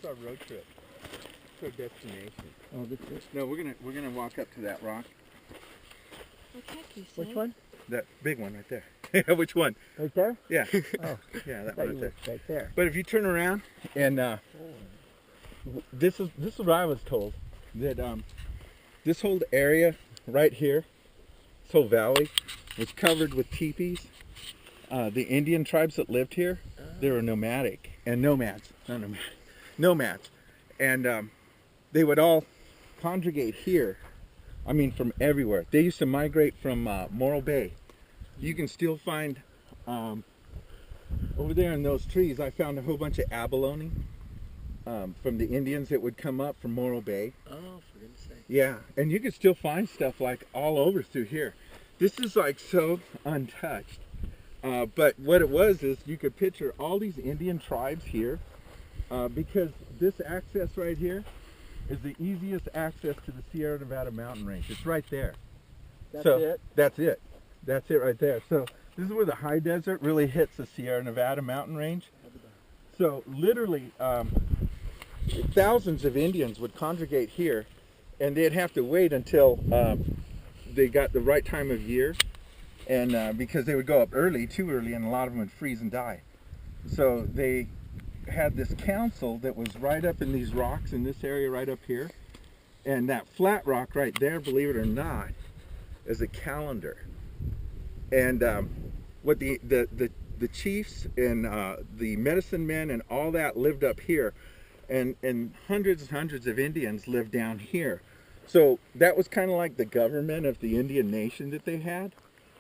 is our road trip. It's our destination. Oh, this is. No, we're gonna walk up to that rock. Which one? That big one right there. Which one? Right there? Yeah. Oh, Yeah, that I thought one you right there. were right there. But if you turn around and this is what I was told, that this whole area right here, this whole valley, was covered with teepees. The Indian tribes that lived here, they were nomadic and nomads, not nomadic, nomads, and they would all congregate here. I mean, from everywhere. They used to migrate from Morro Bay. You can still find over there in those trees. I found a whole bunch of abalone from the Indians that would come up from Morro Bay. Oh, for goodness sake. Yeah, and you can still find stuff like all over through here. This is like so untouched. But what it was is you could picture all these Indian tribes here because this access right here is the easiest access to the Sierra Nevada mountain range. It's right there. That's so it? That's it. That's it right there. So this is where the high desert really hits the Sierra Nevada mountain range. So literally thousands of Indians would congregate here, and they'd have to wait until they got the right time of year, and because they would go up early, too early, and a lot of them would freeze and die. So they had this council that was right up in these rocks in this area right up here, and that flat rock right there, believe it or not, is a calendar. And what the chiefs and the medicine men and all that lived up here, and hundreds and hundreds of Indians lived down here. So that was kind of like the government of the Indian nation that they had,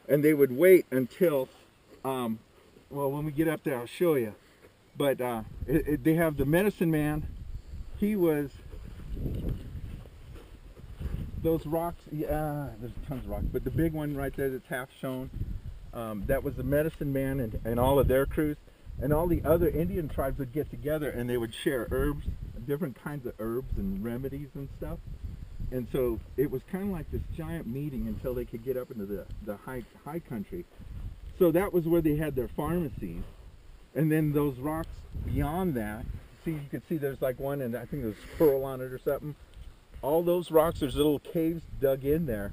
and they would wait until well, when we get up there I'll show you. But they have the medicine man. He was those rocks. Yeah, there's tons of rocks, but the big one right there that's half shown, that was the medicine man and all of their crews. And all the other Indian tribes would get together and they would share herbs, different kinds of herbs and remedies and stuff. And so it was kind of like this giant meeting until they could get up into the high country. So that was where they had their pharmacies. And then those rocks beyond that, see, you can see there's like one, and I think there's pearl on it or something. All those rocks, there's little caves dug in there,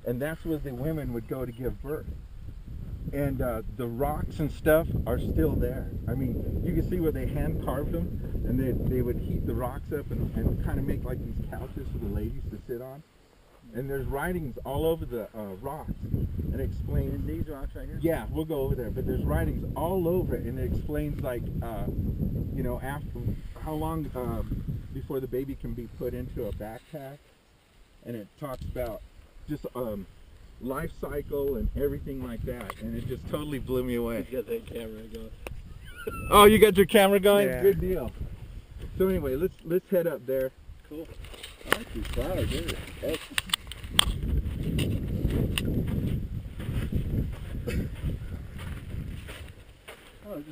and that's where the women would go to give birth. And the rocks and stuff are still there. I mean, you can see where they hand carved them, and they would heat the rocks up and kind of make like these couches for the ladies to sit on. And there's writings all over the rocks, and it explains. And these rocks right here? Yeah, we'll go over there. But there's writings all over it, and it explains like, you know, after how long before the baby can be put into a backpack, and it talks about just life cycle and everything like that, and it just totally blew me away. You got that camera going. Oh, you got your camera going? Yeah. Good deal. So anyway, let's head up there. Cool. I like these flowers, isn't it? Hey. Oh,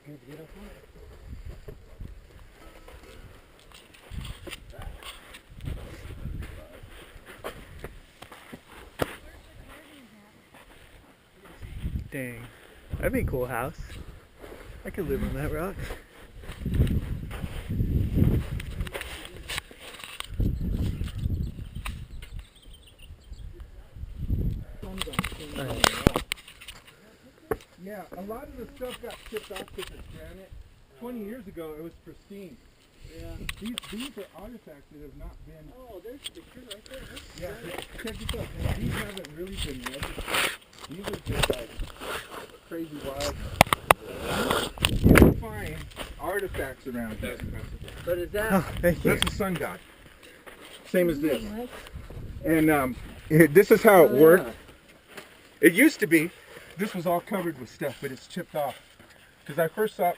get up on it. Dang. That'd be a cool house. I could live on that rock. Yeah, a lot of the stuff got chipped off because it's granite. 20 years ago, it was pristine. Yeah. These are artifacts that have not been. Oh, there's the picture right there. Yeah, check this out. Man. These haven't really been registered. These are just like crazy wild. You can find artifacts around here. But is that? Oh, thank you. That's the sun god. Same as this. And this is how it worked. It used to be, this was all covered with stuff, but it's chipped off. Because I first saw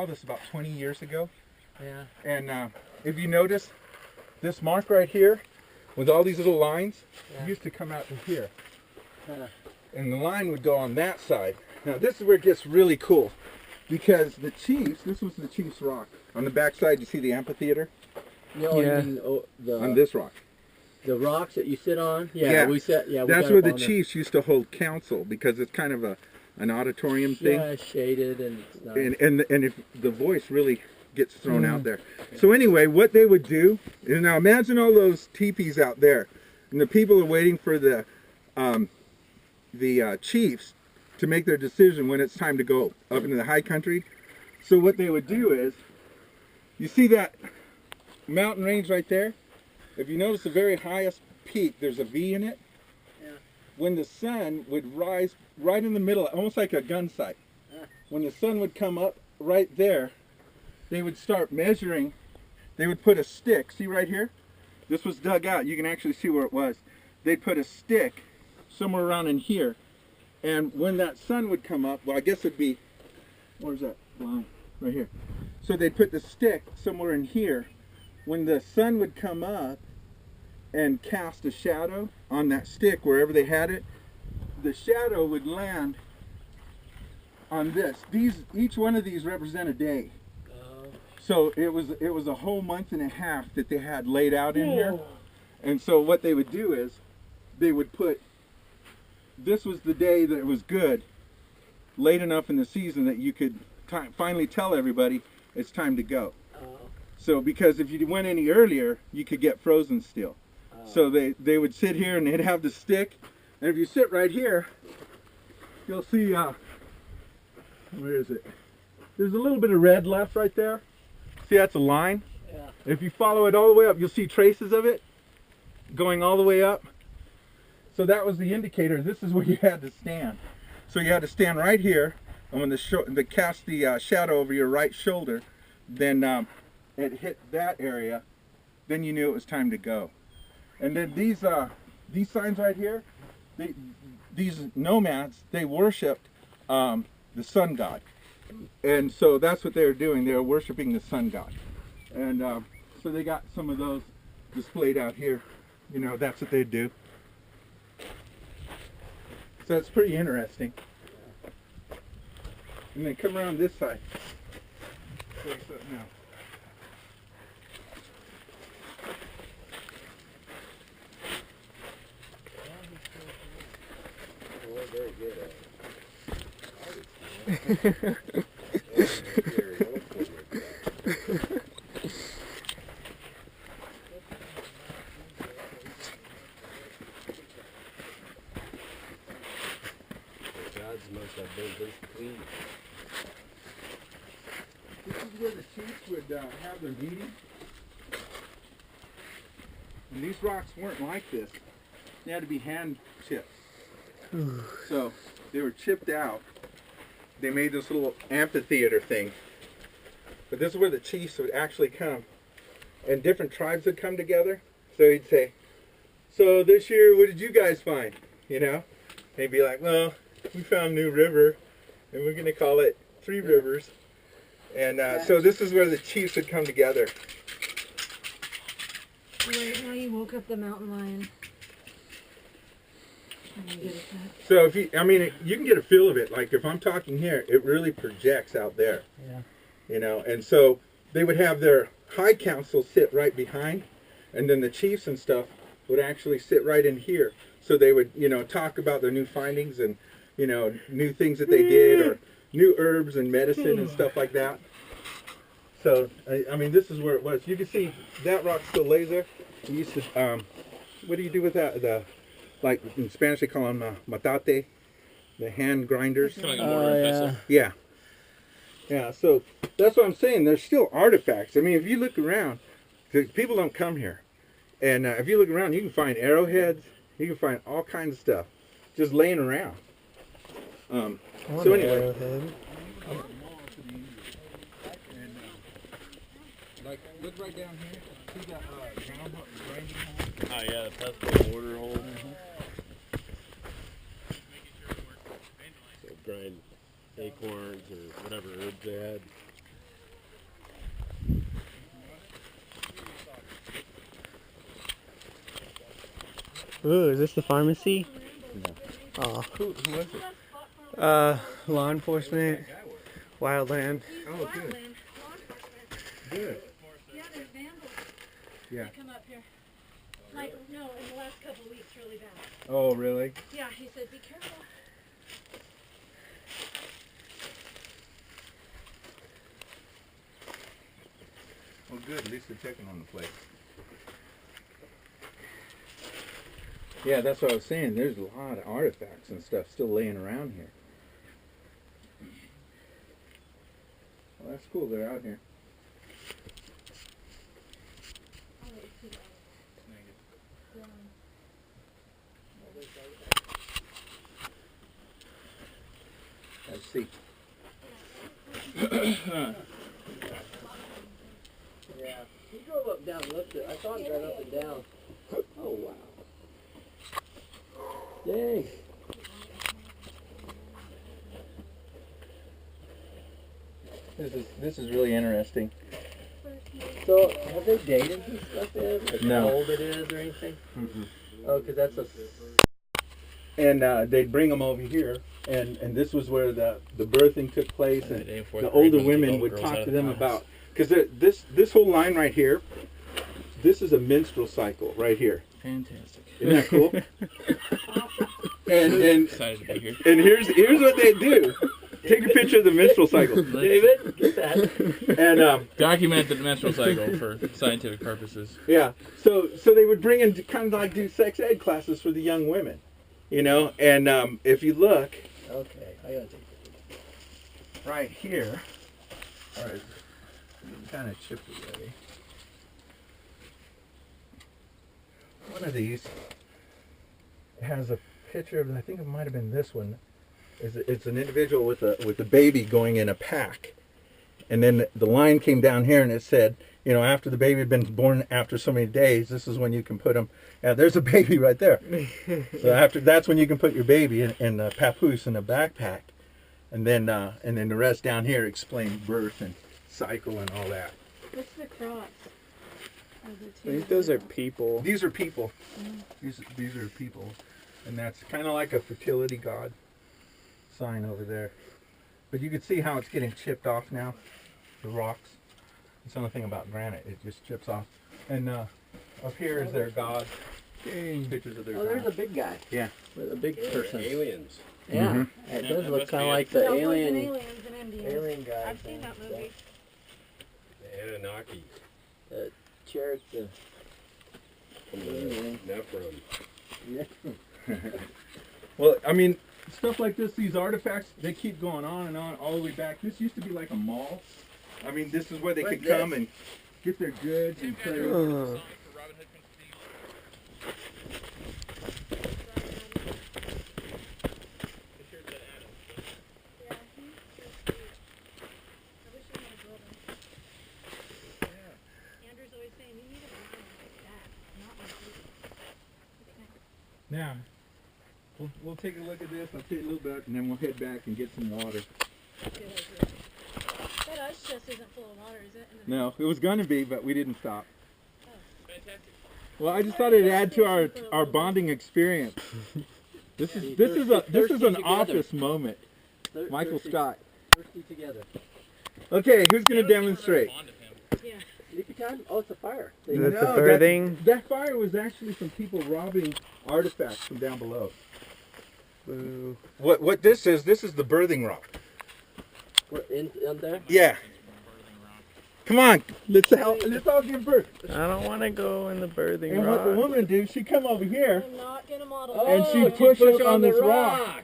this about 20 years ago. Yeah. And if you notice, this mark right here, with all these little lines, used to come out to here. And the line would go on that side. Now this is where it gets really cool. Because the chiefs, this was the chief's rock. On the back side, you see the amphitheater? No, Yeah. you mean, On this rock. the rocks that you sit on? Yeah. We sat. Yeah, we That's got where up the on there. chiefs used to hold council, because it's kind of a an auditorium thing. Yeah, shaded and it's nice. And if the voice really gets thrown out there. So anyway, what they would do is, now imagine all those teepees out there, and the people are waiting for the chiefs to make their decision when it's time to go up into the high country. So what they would do is, you see that mountain range right there? If you notice the very highest peak, there's a V in it. Yeah. When the sun would rise right in the middle, almost like a gun sight, when the sun would come up right there, they would start measuring. They would put a stick, see right here? This was dug out, you can actually see where it was. They'd put a stick somewhere around in here, and when that sun would come up, well, I guess it'd be, where's that line? Right here. So they'd put the stick somewhere in here. When the sun would come up and cast a shadow on that stick wherever they had it, the shadow would land on this. Each one of these represent a day. So it was a whole month and a half that they had laid out in here. And so what they would do is they would put, this was the day that it was good, late enough in the season that you could finally tell everybody it's time to go. So because if you went any earlier, you could get frozen still. So they would sit here and they'd have the stick, and if you sit right here, you'll see, where is it? There's a little bit of red left right there. See, that's a line. Yeah. If you follow it all the way up, you'll see traces of it going all the way up. So that was the indicator. This is where you had to stand. So you had to stand right here, and when they cast the shadow over your right shoulder, then it hit that area, then you knew it was time to go. And then these signs right here, these nomads, they worshipped the sun god. And so that's what they were doing. They were worshiping the sun god. And so they got some of those displayed out here. You know, that's what they do. So it's pretty interesting. And then come around this side. Show you something now. Well, very good at it. Gods must have been this clean. This is where the chiefs would have their meetings. And these rocks weren't like this. They had to be hand chipped. So they were chipped out. They made this little amphitheater thing. But this is where the chiefs would actually come. And different tribes would come together. So he'd say, so this year, what did you guys find? You know? They'd be like, well, we found a new river. And we're going to call it Three Rivers. And so this is where the chiefs would come together. Right now you woke up the mountain lion. So if you, I mean, you can get a feel of it. Like if I'm talking here, it really projects out there. Yeah. You know, and so they would have their high council sit right behind, and then the chiefs and stuff would actually sit right in here. So they would, you know, talk about their new findings and, you know, new things that they did, or new herbs and medicine and stuff like that. So, I mean, this is where it was. You can see that rock still lays there. We used to, what do you do with that? Like in Spanish they call them matate, the hand grinders. Kind of like a mortar and pestle. Yeah. Yeah, so that's what I'm saying. There's still artifacts. I mean, if you look around, 'cause people don't come here. And if you look around, you can find arrowheads. You can find all kinds of stuff just laying around. So anyway. Like, look right down here. See that grinding hole? Oh yeah, the pestle mortar hole. So grind acorns or whatever herbs they had. Ooh, is this the pharmacy? No. Oh. Who was it? Law enforcement, wildland. Oh, good. Good. Yeah, there's vandals. Yeah. They come up here. Like, no, in the last couple of weeks, really bad. Oh, really? Yeah, he said, be careful. good. At least they're checking on the place. Yeah, that's what I was saying. There's a lot of artifacts and stuff still laying around here. Well, that's cool. They're out here. Let's see. Yeah. He drove up down and looked at it. I saw him drive up and down. Oh, wow. Dang. This is really interesting. So, have they dated and stuff in? Like No. how old it is or anything? Mm-mm. Oh, because that's a... And they'd bring them over here, and this was where the birthing took place, and Day before the the parade, older we women take all would the girls talk out to of them the house. about, because this whole line right here, this is a menstrual cycle right here. Fantastic. Isn't that cool? and Excited to be here. and here's what they do. Take a picture of the menstrual cycle, David, get that. and Document the menstrual cycle for scientific purposes. yeah. So they would bring in kind of like do sex ed classes for the young women, you know. And if you look Okay, I gotta take it. right here, all right, kind of chipped away. One of these has a picture of, I think it might have been this one. It's an individual with a baby going in a pack, and then the line came down here and it said, you know, after the baby had been born after so many days, this is when you can put them. Yeah, there's a baby right there. So that's when you can put your baby in a papoose in a backpack, and then the rest down here explain birth and cycle and all that. What's the cross? I think those are people. These are people. These are people, and that's kind of like a fertility god sign over there. But you can see how it's getting chipped off now. The rocks. It's the only thing about granite; it just chips off. And up here is their god. Pictures of their Oh, god. there's a big guy. Yeah. With a big person. Aliens. Yeah, Mhm. it Yeah, does that look must kind of be like it. the Cowboys and alien aliens and Indians. guys. I've seen that movie. The Anunnaki. The Cherokee. From the Nephilim. Well, I mean, stuff like this, these artifacts, they keep going on and on all the way back. This used to be like a mall. I mean, this is where they Like could come this? and get their goods and play. Yeah, he's so sweet. I wish I had a brother. Andrew's always saying, you need a brother like that, not like you. Now, we'll take a look at this. I'll tell you a little bit, and then we'll head back and get some water. Good idea. That ice chest isn't full of water, is it? In the No, it was going to be, but we didn't stop. Fantastic. Well, I just thought it'd add to our bonding experience. This is an together. office moment. Michael Thirsty- Scott. Thirsty together. Okay, who's going to demonstrate? Yeah. Sleepy time? Oh, it's a fire. Is it the No, birthing? That fire was actually some people robbing artifacts from down below. Boo. What this is the birthing rock. We're in there? Yeah. Come on, let's all give birth. I don't want to go in the birthing And what the rod. woman do, she come over here, I'm not gonna model Oh, and she you push push up on the this rock.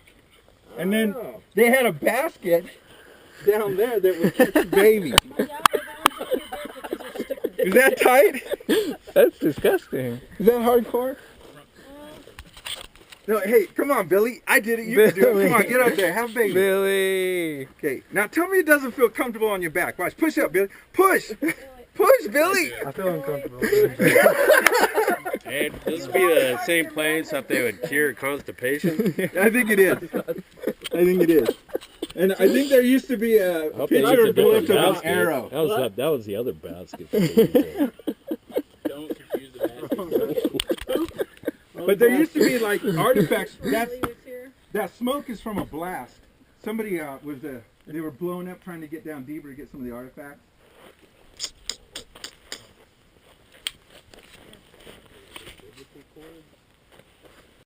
And then Oh. they had a basket down there that would catch the baby. My dad was the one who gave birth because they're stickers. Is that tight? That's disgusting. Is that hardcore? No, hey, come on, Billy. I did it. You can do it. Come on, get up there. Have a baby. Billy. Okay, now tell me it doesn't feel comfortable on your back. Watch, push up, Billy. Push! Push, Billy! I feel uncomfortable. And this would be the same place that they would cure constipation. I think it is. I think it is. And I think there used to be a picture of glyph of an arrow. That was the other basket. Don't confuse the basket. But there used to be like artifacts. Riley was here. That smoke is from a blast. Somebody they were blowing up trying to get down deeper to get some of the artifacts.